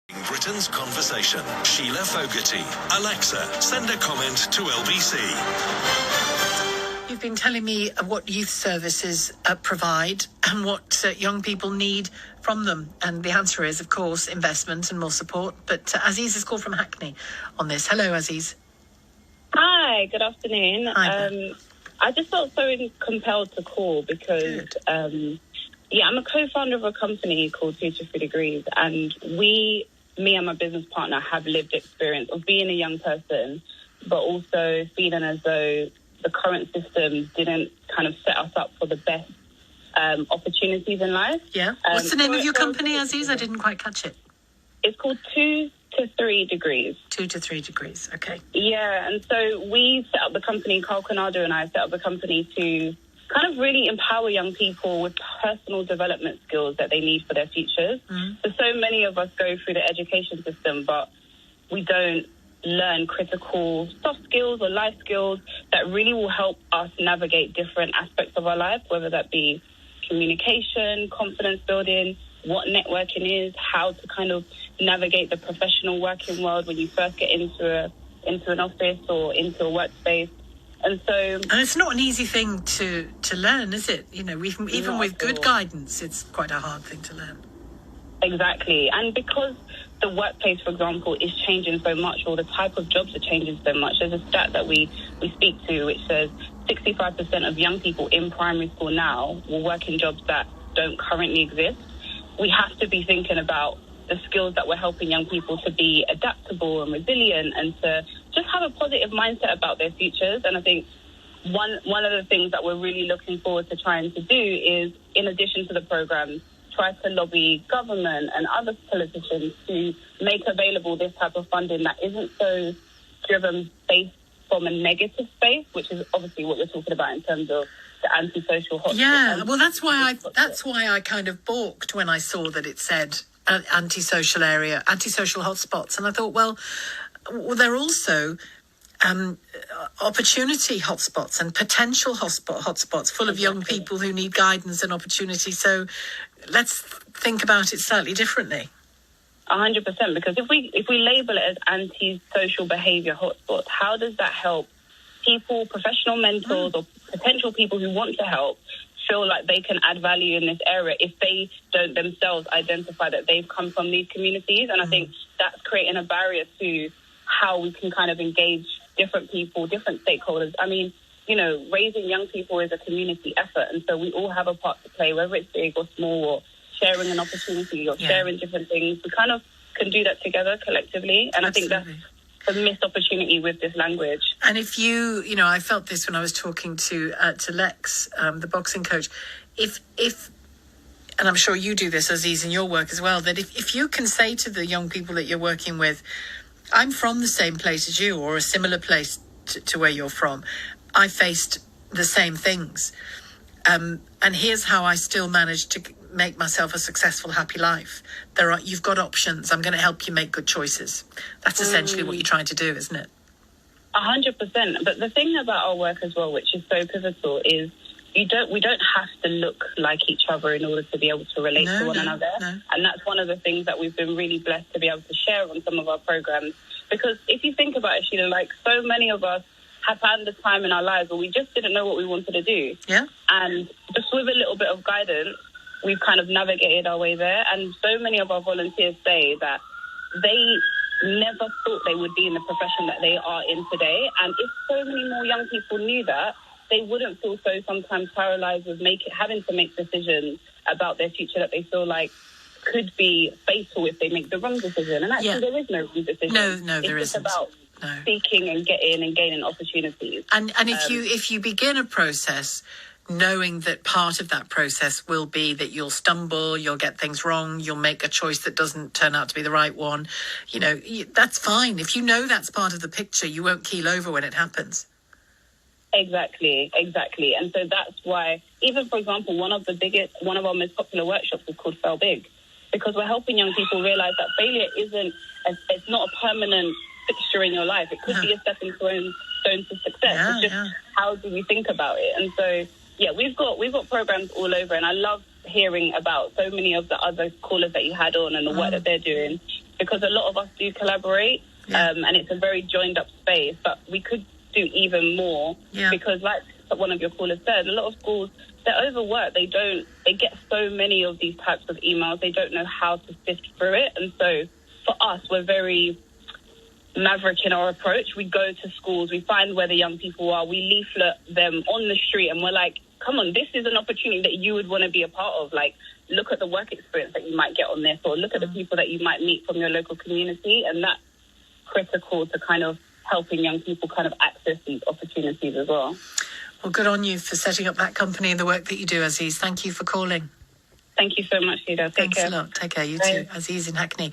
Britain's conversation. Shelagh Fogarty. Alexa, send a comment to LBC. You've been telling me what youth services provide and what young people need from them. And the answer is, of course, investment and more support. But Azzees has called from Hackney on this. Hello, Azzees. Hi, good afternoon. Hi. I just felt so compelled to call because, I'm a co-founder of a company called 2 to 3 Degrees. And me and my business partner have lived experience of being a young person, but also feeling as though the current system didn't kind of set us up for the best opportunities in life. Yeah. What's the name of your company, Azzees? I didn't quite catch it. It's called 2 to 3 Degrees. 2 to 3 Degrees. Okay. Yeah, and so we set up the company, Carl Conado and I set up the company to kind of really empower young people with personal development skills that they need for their futures. So many of us go through the education system, but we don't learn critical soft skills or life skills that really will help us navigate different aspects of our life, whether that be communication, confidence building, what networking is, how to kind of navigate the professional working world when you first get into an office or into a workspace. And it's not an easy thing to learn, is it? You know, even with good guidance, it's quite a hard thing to learn. Exactly. And because the workplace, for example, is changing so much, or the type of jobs are changing so much, there's a stat that we speak to which says 65% of young people in primary school now will work in jobs that don't currently exist. We have to be thinking about the skills that we're helping young people to be adaptable and resilient and to just have a positive mindset about their futures. And I think one of the things that we're really looking forward to trying to do is, in addition to the programs, try to lobby government and other politicians to make available this type of funding that isn't so driven based from a negative space, which is obviously what you're talking about in terms of the antisocial hotspots. Yeah, well, that's why I kind of balked when I saw that it said antisocial hotspots, and I thought, well, they're also opportunity hotspots and potential hotspots full of young people who need guidance and opportunity. So let's think about it slightly differently. 100%, because if we label it as antisocial behaviour hotspots, how does that help people, professional mentors or potential people who want to help feel like they can add value in this area if they don't themselves identify that they've come from these communities? And I think that's creating a barrier to how we can kind of engage different people, different stakeholders. I mean, you know, raising young people is a community effort, and so we all have a part to play, whether it's big or small, or sharing an opportunity or sharing different things. We kind of can do that together collectively, and Absolutely. I think that's a missed opportunity with this language. And if I felt this when I was talking to Lex, the boxing coach, if and I'm sure you do this, Azzees, in your work as well, that if you can say to the young people that you're working with, I'm from the same place as you, or a similar place to where you're from, I faced the same things, and here's how I still managed to make myself a successful, happy life. You've got options. I'm going to help you make good choices. That's essentially what you're trying to do, isn't it? 100%. But the thing about our work as well, which is so pivotal, is we don't have to look like each other in order to be able to relate to one another. No. And that's one of the things that we've been really blessed to be able to share on some of our programs. Because if you think about it, Sheila, like, so many of us have had the time in our lives where we just didn't know what we wanted to do. Yeah. And just with a little bit of guidance, we've kind of navigated our way there. And so many of our volunteers say that they never thought they would be in the profession that they are in today. And if so many more young people knew that, they wouldn't feel so sometimes paralyzed with having to make decisions about their future that they feel like could be fatal if they make the wrong decision. And actually, there is no wrong decision. No, there isn't. It's about seeking and getting and gaining opportunities. And if you begin a process knowing that part of that process will be that you'll stumble, you'll get things wrong, you'll make a choice that doesn't turn out to be the right one, that's fine. If you know that's part of the picture, you won't keel over when it happens. Exactly. And so that's why, even, for example, one of our most popular workshops is called Fail Big, because we're helping young people realize that failure it's not a permanent fixture in your life. It could be a stepping stone to success. It's just how do we think about it? And so, we've got programs all over, and I love hearing about so many of the other callers that you had on and the work that they're doing. because a lot of us do collaborate, and it's a very joined up space, but we could do even more because, like one of your callers said, a lot of schools, they're overworked. They get so many of these types of emails. They don't know how to sift through it. And so for us, we're very maverick in our approach. We go to schools, we find where the young people are, we leaflet them on the street, and we're like, come on, this is an opportunity that you would want to be a part of. Like, look at the work experience that you might get on this, or look at the people that you might meet from your local community. And that's critical to kind of helping young people kind of access these opportunities as well. Well, good on you for setting up that company and the work that you do, Azzees. Thank you for calling. Thank you so much, Shelagh. Take care. Thanks a lot. Take care. You too. Azzees in Hackney.